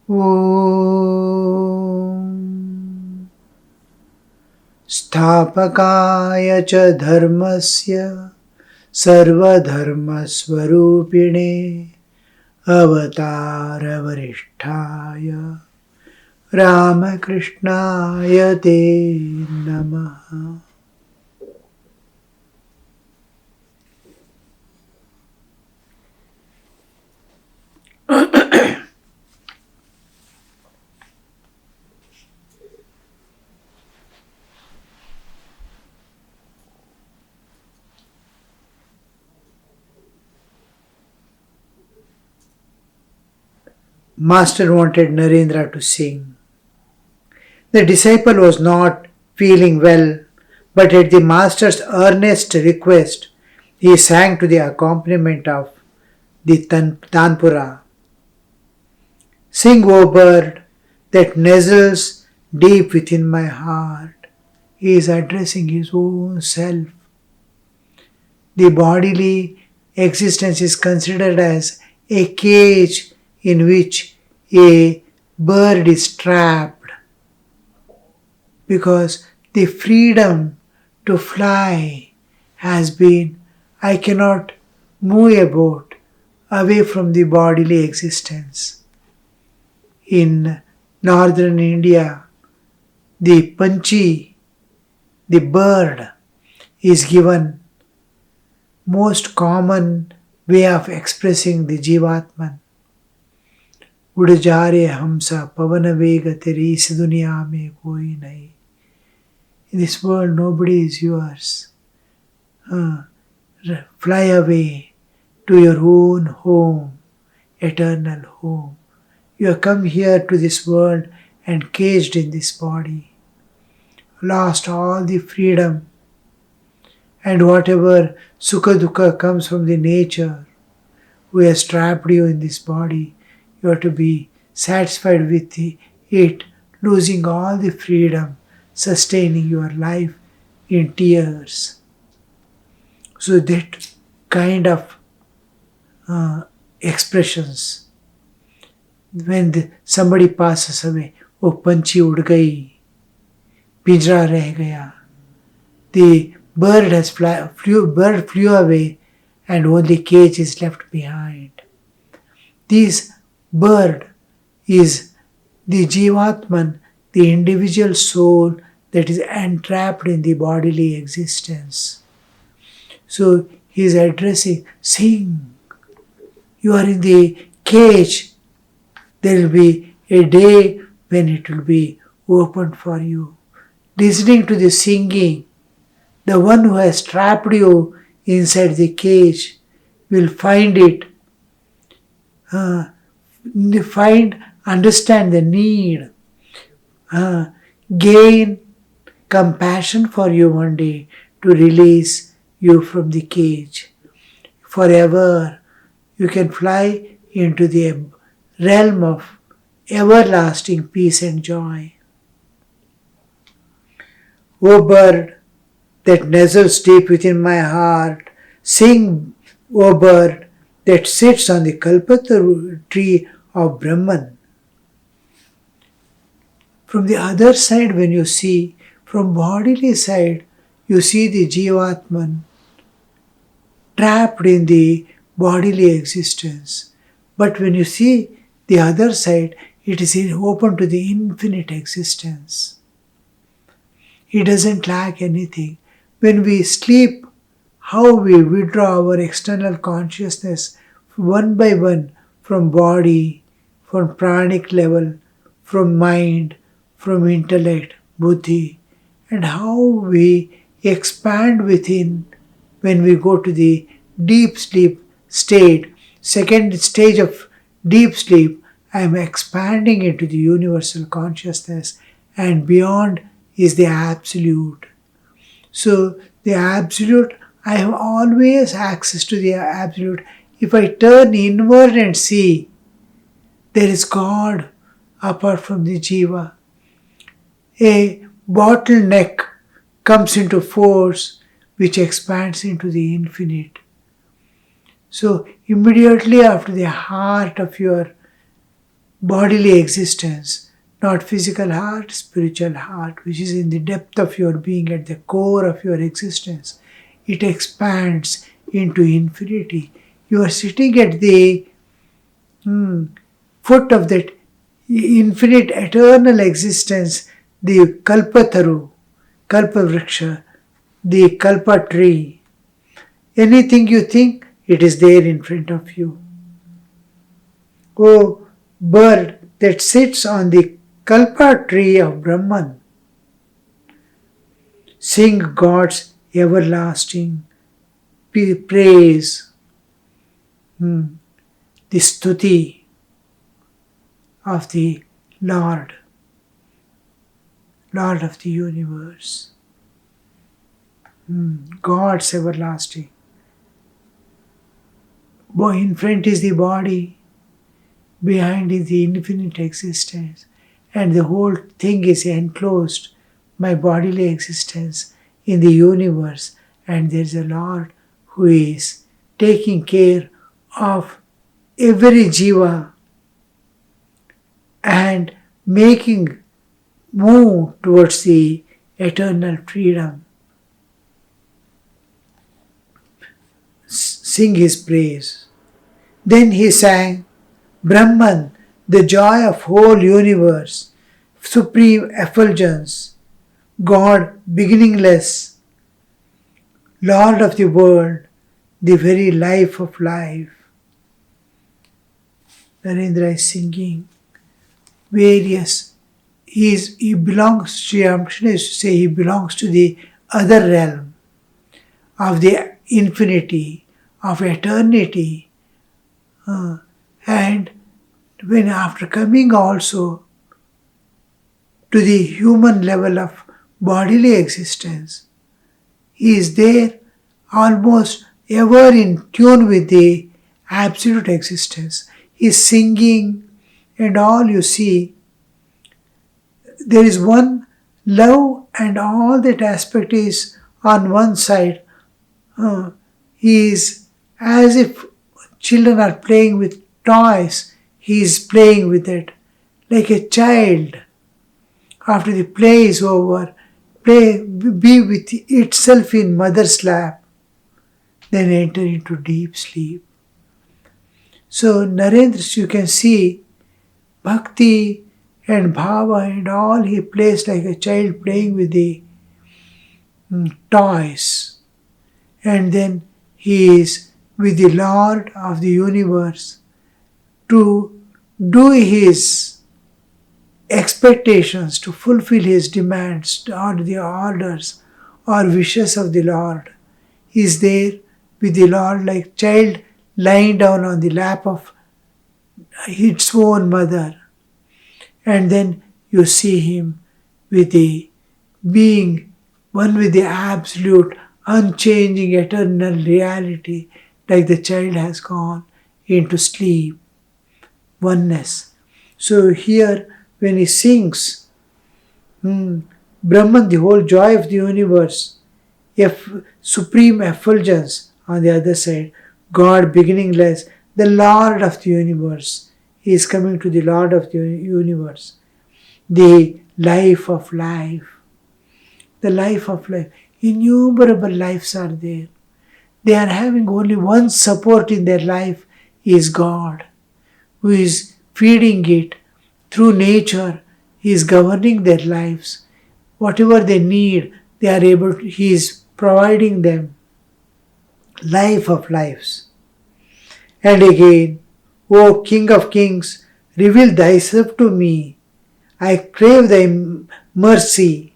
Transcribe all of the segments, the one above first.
Om Sthapakaya cha dharmasya sarvadharmasvarupine avatara varishtaya Ramakrishnaya te namaha. Master wanted Narendra to sing. The disciple was not feeling well, but at the master's earnest request, he sang to the accompaniment of the tanpura. Sing, O bird, that nestles deep within my heart. He is addressing his own self. The bodily existence is considered as a cage in which a bird is trapped, because the freedom to fly has been, I cannot move about away from the bodily existence. In northern India, the panchi, the bird, is given most common way of expressing the Jivatman. उड़ जा रे हमसा पवन वेग तेरी इस दुनिया में कोई नहीं. In this world nobody is yours. Fly away to your own home, eternal home. You have come here to this world and caged in this body, lost all the freedom, and whatever sukha dukkha comes from the nature who has trapped you in this body, you have to be satisfied with it, losing all the freedom, sustaining your life in tears. So that kind of expressions, when somebody passes away, oh panchi ud gayi, pinjra reh gaya, the bird flew away and only cage is left behind. This bird is the Jivatman, the individual soul that is entrapped in the bodily existence. So he is addressing, sing. You are in the cage. There will be a day when it will be opened for you. Listening to the singing, the one who has trapped you inside the cage will find it, understand the need, gain compassion for you one day to release you from the cage. Forever you can fly into the realm of everlasting peace and joy. O bird that nestles deep within my heart, sing, O bird that sits on the kalpatra tree of Brahman. From the other side, when you see, from bodily side, you see the Jivatman trapped in the bodily existence. But when you see the other side, it is open to the infinite existence. He doesn't lack anything. When we sleep, how we withdraw our external consciousness one by one from body, from pranic level, from mind, from intellect, buddhi, and how we expand within when we go to the deep sleep state. Second stage of deep sleep, I am expanding into the universal consciousness, and beyond is the absolute. So the absolute, I have always access to the absolute. If I turn inward and see, there is God apart from the Jiva. A bottleneck comes into force which expands into the infinite. So immediately after the heart of your bodily existence, not physical heart, spiritual heart, which is in the depth of your being, at the core of your existence. It expands into infinity. You are sitting at the foot of that infinite eternal existence, the Kalpataru, Kalpavriksha, the Kalpa tree. Anything you think, it is there in front of you. O bird that sits on the Kalpa tree of Brahman, sing God's everlasting praise, the stuti of the Lord of the universe. God's everlasting. In front is the body, behind is the infinite existence, and the whole thing is enclosed by bodily existence in the universe, and there is a Lord who is taking care of every jiva and making move towards the eternal freedom. Sing his praise. Then he sang, Brahman, the joy of whole universe, supreme effulgence, God beginningless, Lord of the world, the very life of life. Narendra is singing various. He belongs, Sri Ramakrishna used to say, he belongs to the other realm of the infinity, of eternity. And when after coming also to the human level of bodily existence, he is there almost ever in tune with the absolute existence. He is singing, and all you see, there is one love, and all that aspect is on one side. He is as if children are playing with toys. He is playing with it like a child. After the play is over, be with itself in mother's lap, then enter into deep sleep. So Narendra, you can see bhakti and bhava and all, he plays like a child playing with the toys. And then he is with the Lord of the universe to do his expectations, to fulfill his demands, or the orders or wishes of the Lord. He is there with the Lord like child lying down on the lap of its own mother. And then you see him with the being one with the absolute, unchanging, eternal reality, like the child has gone into sleep, oneness. So here, when he sings, Brahman, the whole joy of the universe, supreme effulgence on the other side, God beginningless, the Lord of the universe. He is coming to the Lord of the universe, the life of life. The life of life. Innumerable lives are there. They are having only one support in their life, is God, who is feeding it through nature. He is governing their lives. Whatever they need, they are able to, He is providing them. Life of lives. And again, O King of Kings, reveal thyself to me. I crave thy mercy.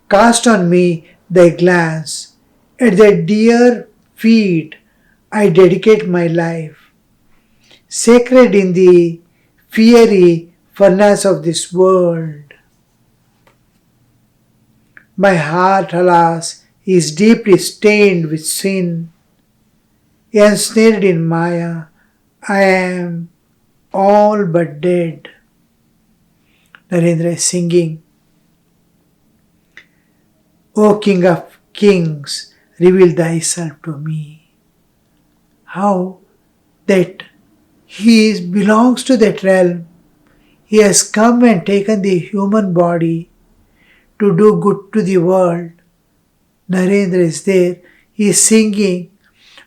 Cast on me thy glance. At thy dear feet I dedicate my life. Sacred in the fiery furnace of this world. My heart, alas, is deeply stained with sin. Ensnared in Maya, I am all but dead. Narendra is singing, O King of Kings, reveal thyself to me. How that he belongs to that realm He has come and taken the human body to do good to the world. Narendra is there. He is singing.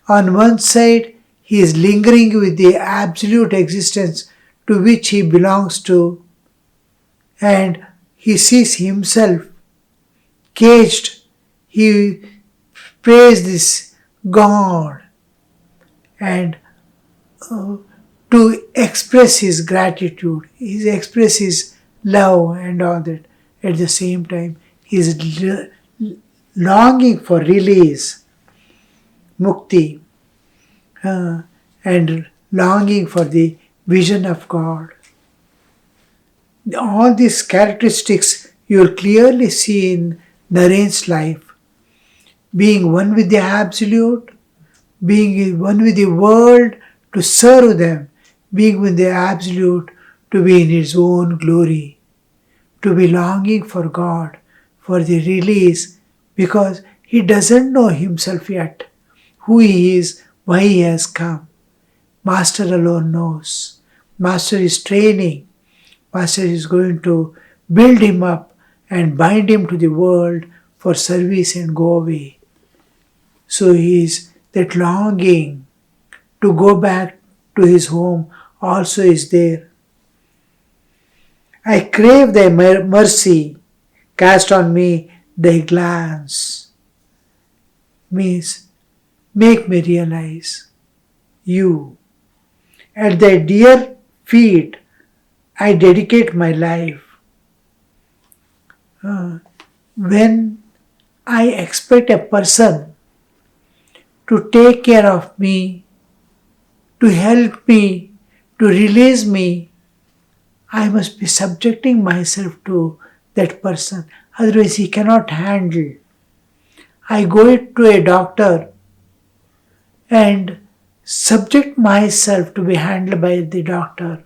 On one side, he is lingering with the absolute existence to which he belongs to, and he sees himself caged. He prays this God and to express his gratitude, he express his love and all that. At the same time, he is longing for release, mukti, and longing for the vision of God. All these characteristics you will clearly see in Naren's life. Being one with the Absolute, being one with the world to serve them, being with the Absolute to be in His own glory, to be longing for God, for the release, because he doesn't know himself yet, who he is, why he has come. Master alone knows. Master is training. Master is going to build him up and bind him to the world for service and go away. So he is that longing to go back to his home also is there. I crave thy mercy, cast on me thy glance. Means, make me realize you. At thy dear feet, I dedicate my life. When I expect a person to take care of me, to help me, to release me, I must be subjecting myself to that person. Otherwise, he cannot handle. I go to a doctor and subject myself to be handled by the doctor.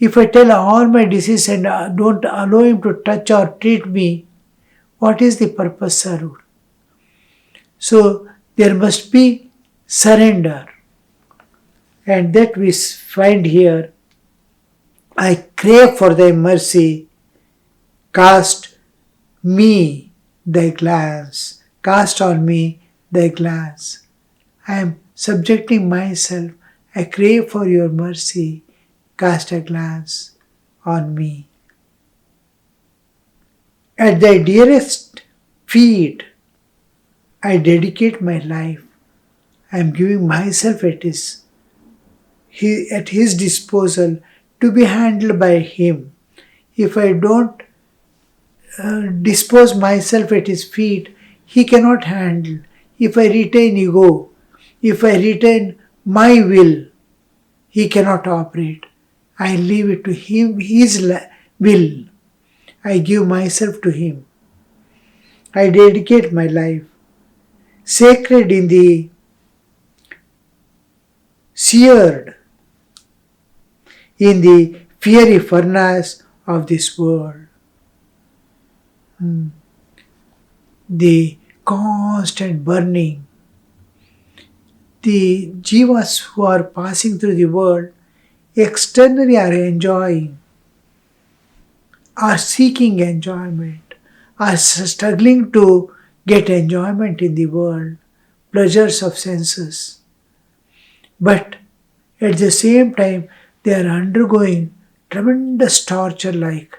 If I tell all my disease and don't allow him to touch or treat me, what is the purpose served? So there must be surrender. And that we find here. I crave for thy mercy, cast me thy glance, cast on me thy glance. I am subjecting myself, I crave for your mercy, cast a glance on me. At thy dearest feet, I dedicate my life. I am giving myself at his disposal to be handled by him. If I don't dispose myself at his feet, he cannot handle. If I retain ego, if I retain my will, he cannot operate. I leave it to him, his will. I give myself to him. I dedicate my life. Sacred in the seared in the fiery furnace of this world. The constant burning. The jivas who are passing through the world externally are enjoying, are seeking enjoyment, are struggling to get enjoyment in the world, pleasures of senses. But at the same time, they are undergoing tremendous torture, like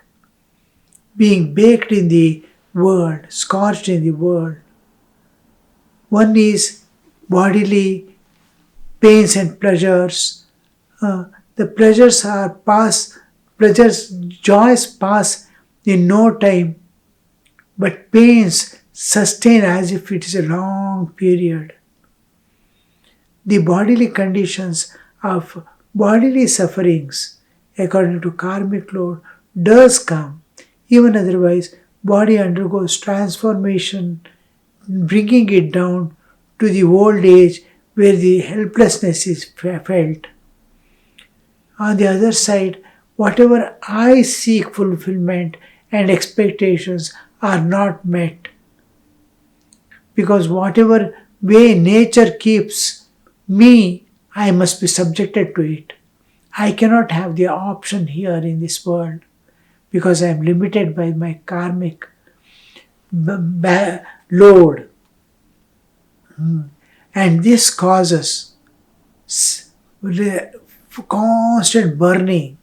being baked in the world, scorched in the world. One is bodily pains and pleasures. The pleasures are joys pass in no time, but pains sustain as if it is a long period. The bodily conditions of bodily sufferings, according to karmic load, does come. Even otherwise, body undergoes transformation, bringing it down to the old age where the helplessness is felt. On the other side, whatever I seek fulfillment and expectations are not met. Because whatever way nature keeps me, I must be subjected to it. I cannot have the option here in this world because I am limited by my karmic load. And this causes constant burning,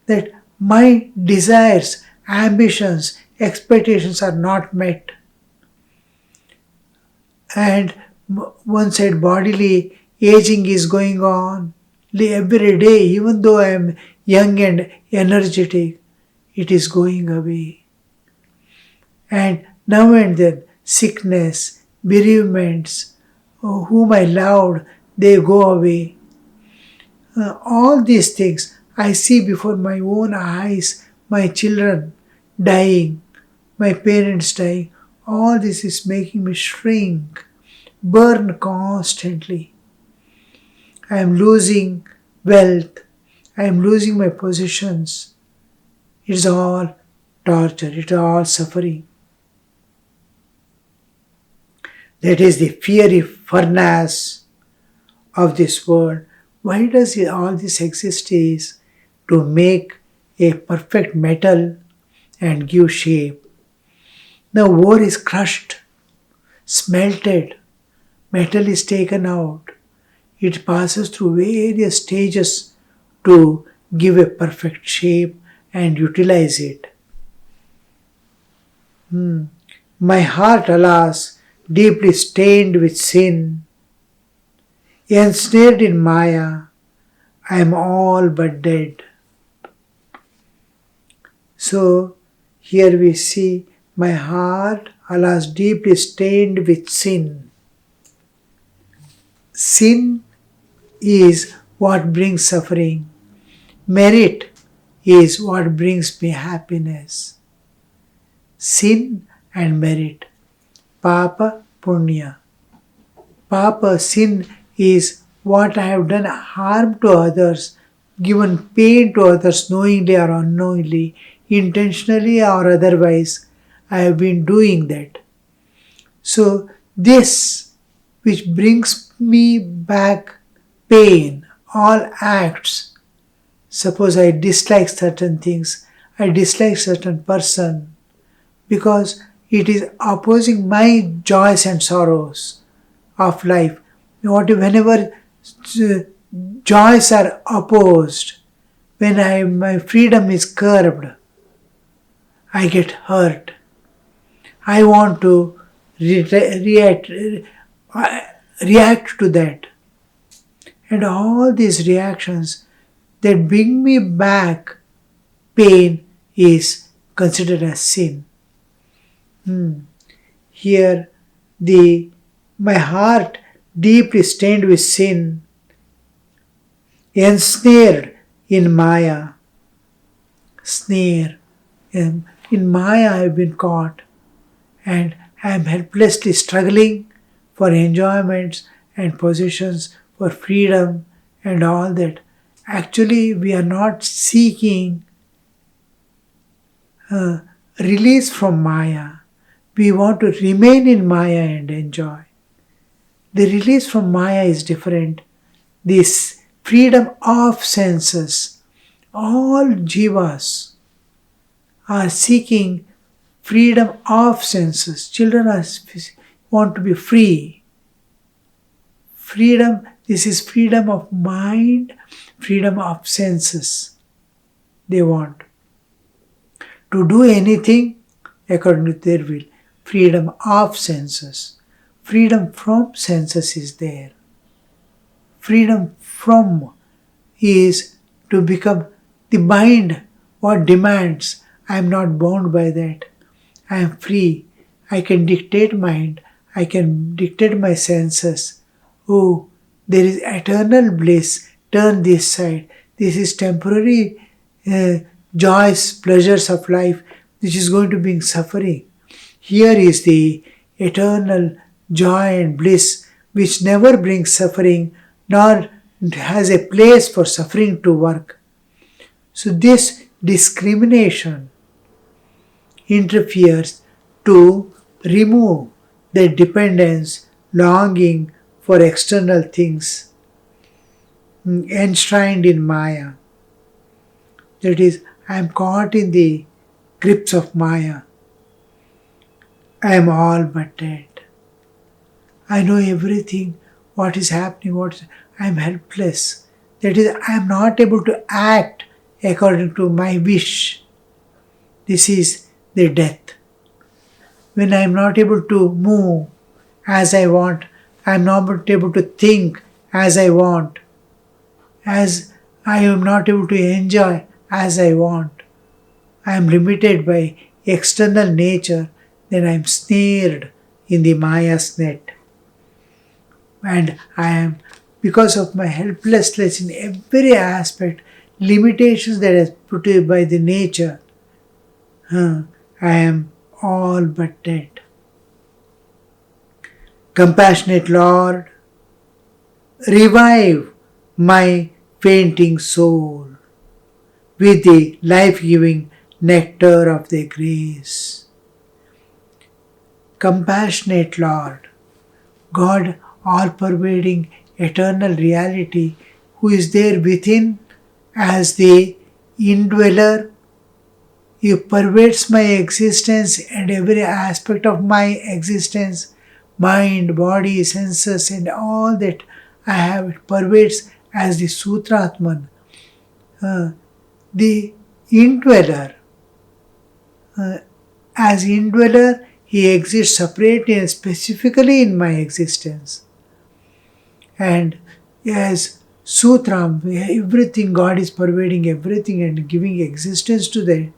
that my desires, ambitions, expectations are not met. And one side bodily aging is going on every day, even though I am young and energetic, it is going away. And now and then sickness, bereavements, whom I loved, they go away. All these things I see before my own eyes, my children dying, my parents dying. All this is making me shrink, burn constantly. I am losing wealth. I am losing my possessions. It's all torture. It's all suffering. That is the fiery furnace of this world. Why does all this exist is to make a perfect metal and give shape. The ore is crushed, smelted, metal is taken out. It passes through various stages to give a perfect shape and utilize it. My heart, alas, deeply stained with sin, ensnared in Maya, I am all but dead. So here we see my heart, alas, deeply stained with sin. Sin is what brings suffering. Merit is what brings me happiness. Sin and merit. Papa, punya. Papa, sin is what I have done harm to others, given pain to others knowingly or unknowingly, intentionally or otherwise. I have been doing that. So this which brings me back pain, all acts. Suppose I dislike certain things, I dislike certain person because it is opposing my joys and sorrows of life. Whenever joys are opposed, when my freedom is curbed, I get hurt. I want to react to that. And all these reactions that bring me back pain is considered as sin. Here, my heart deeply stained with sin, ensnared in Maya. Snare. In Maya I have been caught and I am helplessly struggling for enjoyments and possessions, for freedom and all that. Actually, we are not seeking release from Maya. We want to remain in Maya and enjoy. The release from Maya is different. This freedom of senses. All jivas are seeking freedom of senses. Children want to be free. Freedom, this is freedom of mind, freedom of senses. They want to do anything according to their will. Freedom of senses. Freedom from senses is there. Freedom from is to become the mind, what demands. I am not bound by that. I am free. I can dictate mind. I can dictate my senses. Oh, there is eternal bliss. Turn this side. This is temporary joys, pleasures of life. This is going to bring suffering. Here is the eternal joy and bliss which never brings suffering nor has a place for suffering to work. So this discrimination interferes to remove the dependence, longing for external things. enshrined in Maya. That is, I am caught in the grips of Maya. I am all but dead. I know everything, what is happening, I am helpless. That is, I am not able to act according to my wish. This is the death. When I am not able to move as I want, I am not able to think as I want, as I am not able to enjoy as I want. I am limited by external nature, then I am snared in the Maya's net. And I am, because of my helplessness in every aspect, limitations that is put by the nature, I am all but dead. Compassionate Lord, revive my fainting soul with the life-giving nectar of thy grace. Compassionate Lord, God all-pervading eternal reality, who is there within as the indweller, He pervades my existence and every aspect of my existence, mind, body, senses, and all that I have. It pervades as the Sutratman, the indweller. As indweller, He exists separately and specifically in my existence. And as Sutram, everything, God is pervading everything and giving existence to that.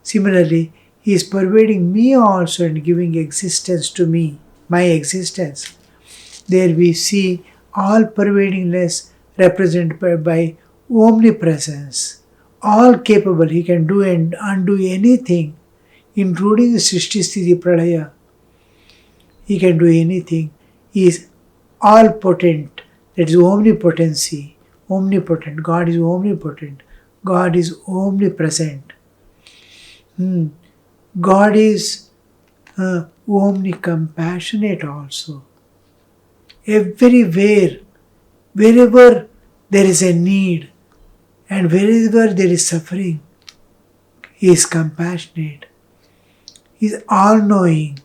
Similarly, He is pervading me also and giving existence to me, my existence. There we see all pervadingness represented by omnipresence. All capable, He can do and undo anything, including the Srishti Sthiti Pralaya. He can do anything. He is all potent. That is omnipotency. Omnipotent. God is omnipotent. God is omnipresent. God is omnicompassionate also. Everywhere, wherever there is a need and wherever there is suffering, He is compassionate. He is all-knowing,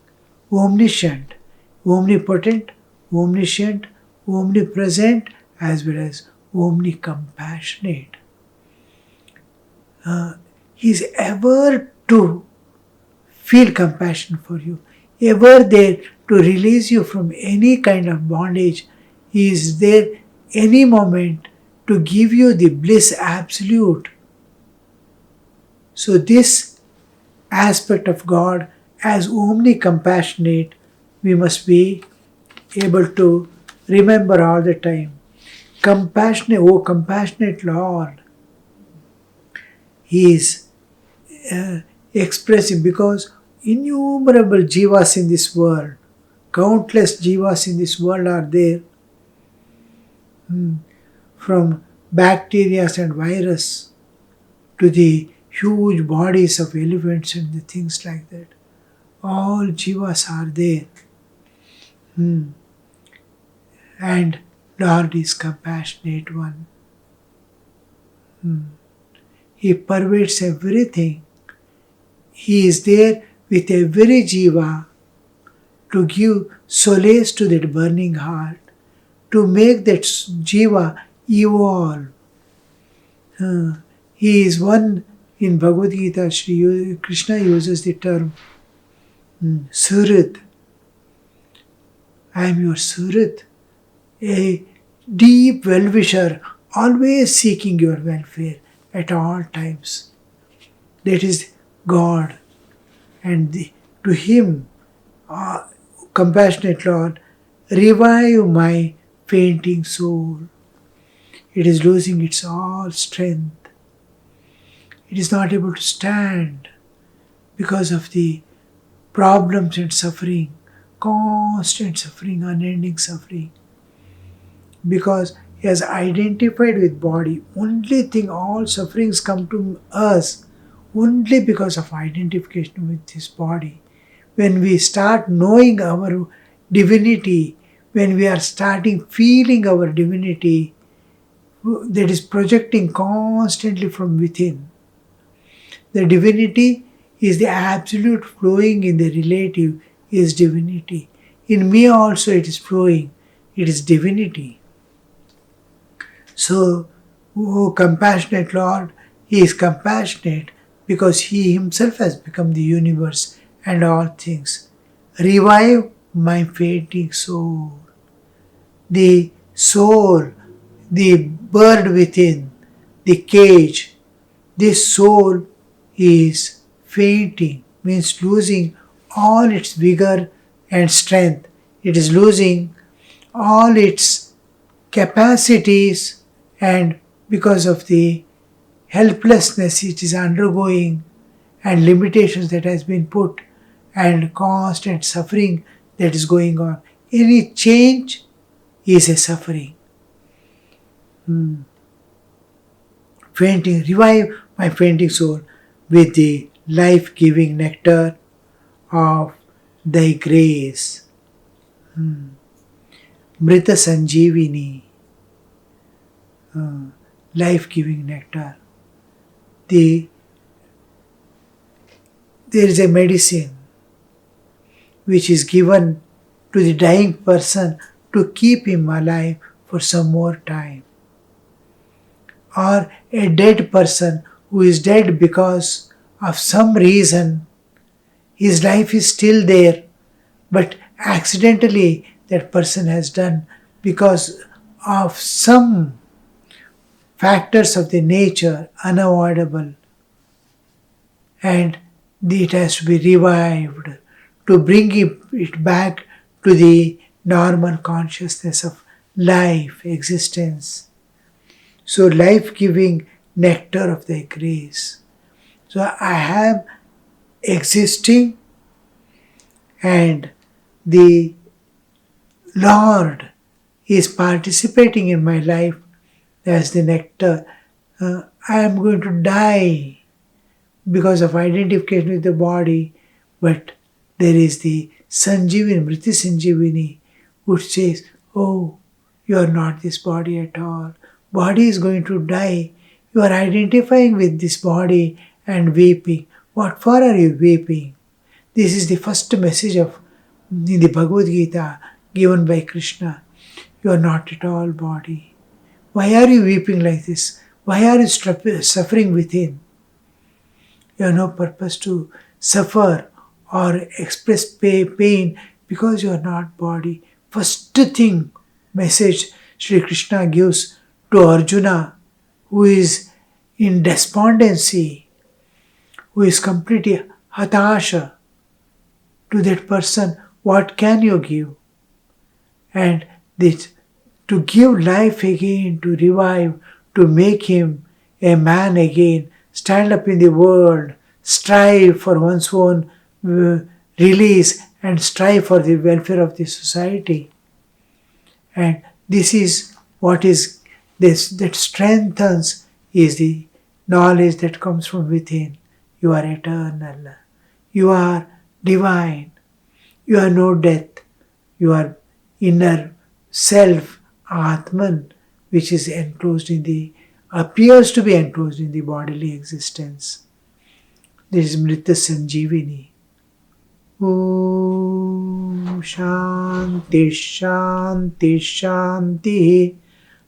omniscient, omnipotent, omniscient, omnipresent, as well as omnicompassionate. He is ever to feel compassion for you, ever there to release you from any kind of bondage. He is there any moment to give you the bliss absolute. So this aspect of God as omnicompassionate, we must be able to remember all the time. Compassionate, oh compassionate Lord, He is expressive because innumerable jivas in this world, countless jivas in this world are there, from bacteria and virus to the huge bodies of elephants and the things like that. All jivas are there. And Lord is compassionate one. He pervades everything. He is there with every jiva to give solace to that burning heart, to make that jiva evolve. He is one. In Bhagavad Gita, Krishna uses the term Surit. I am your Surit, a deep well-wisher, always seeking your welfare at all times. That is God. And to Him, compassionate Lord, revive my fainting soul. It is losing its all strength. It is not able to stand because of the problems and suffering, constant suffering, unending suffering. Because he has identified with body. Only thing, all sufferings come to us only because of identification with this body. When we start knowing our divinity, when we are starting feeling our divinity, that is projecting constantly from within. The divinity is the absolute flowing in the relative is divinity. In me also it is flowing, it is divinity. So, O compassionate Lord, He is compassionate because He Himself has become the universe and all things. Revive my fainting soul. The soul, the bird within, the cage, this soul is fainting, means losing all its vigor and strength. It is losing all its capacities, and because of the helplessness it is undergoing and limitations that has been put and constant suffering that is going on. Any change is a suffering. Fainting, revive my fainting soul with the life-giving nectar of thy grace. Mrita Sanjeevini, life-giving nectar. There is a medicine which is given to the dying person to keep him alive for some more time. Or a dead person who is dead because of some reason, his life is still there, but accidentally that person has done because of some factors of the nature unavoidable, and it has to be revived to bring it back to the normal consciousness of life, existence. So life-giving nectar of thy grace. So I am existing and the Lord is participating in my life as the nectar. I am going to die because of identification with the body, but there is the Sanjeevini, Mriti Sanjeevini, which says, oh, you are not this body at all. Body is going to die. You are identifying with this body and weeping. What for are you weeping? This is the first message of in the Bhagavad Gita given by Krishna. You are not at all body. Why are you weeping like this? Why are you suffering within? You have no purpose to suffer or express pain because you are not body. First thing, message Sri Krishna gives to Arjuna, who is in despondency, who is completely hatasha, to that person, what can you give? And this, to give life again, to revive, to make him a man again, stand up in the world, strive for one's own release and strive for the welfare of the society. And this is what is this that strengthens is the knowledge that comes from within. You are eternal. You are divine. You are no death. You are inner self, Atman, which is enclosed in the, appears to be enclosed in the bodily existence. This is Mrita Sanjeevini. Om Shanti Shanti Shanti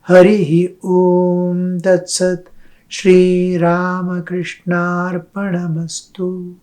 Harihi Om Tat Sat Shri Ramakrishna Arpanamastu.